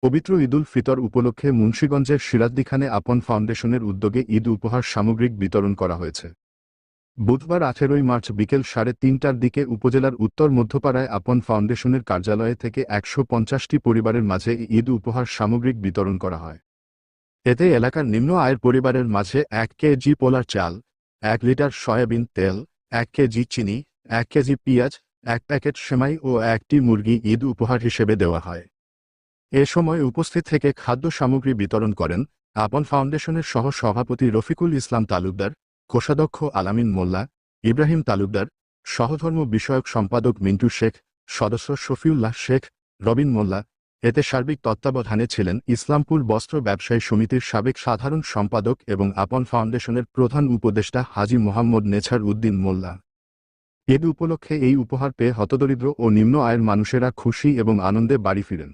পবিত্র ঈদুল ফিতর উপলক্ষে মুন্সিগঞ্জের সিরাজদিখানে আপন ফাউন্ডেশনের উদ্যোগে ঈদ উপহার সামগ্রিক বিতরণ করা হয়েছে। বুধবার 18 মার্চ বিকেল 3:30টার দিকে উপজেলার উত্তর মধ্যপাড়ায় আপন ফাউন্ডেশনের কার্যালয়ে থেকে 150টি পরিবারের মাঝে ঈদ উপহার সামগ্রিক বিতরণ করা হয়। এতে এলাকার নিম্ন আয়ের পরিবারের মাঝে 1 কেজি পোলার চাল, 1 লিটার সয়াবিন তেল, 1 কেজি চিনি, 1 কেজি পেঁয়াজ, 1 প্যাকেট সেমাই ও 1টি মুরগি ঈদ উপহার হিসেবে দেওয়া হয়। এ সময় উপস্থিত থেকে খাদ্য সামগ্রী বিতরণ করেন আপন ফাউন্ডেশনের সহ সভাপতি রফিকুল ইসলাম তালুকদার, কোষাধ্যক্ষ আলামিন মোল্লা, ইব্রাহিম তালুকদার, সহধর্ম বিষয়ক সম্পাদক মিন্টু শেখ, সদস্য শফিউল্লাহ শেখ, রবিন মোল্লা। এতে সার্বিক তত্ত্বাবধানে ছিলেন ইসলামপুর বস্ত্র ব্যবসায়ী সমিতির সাবেক সাধারণ সম্পাদক এবং আপন ফাউন্ডেশনের প্রধান উপদেষ্টা হাজী মোহাম্মদ নেছার উদ্দিন মোল্লা। ঈদ উপলক্ষে এই উপহার পেয়ে হতদরিদ্র ও নিম্ন আয়ের মানুষেরা খুশি এবং আনন্দে বাড়ি ফিরেন।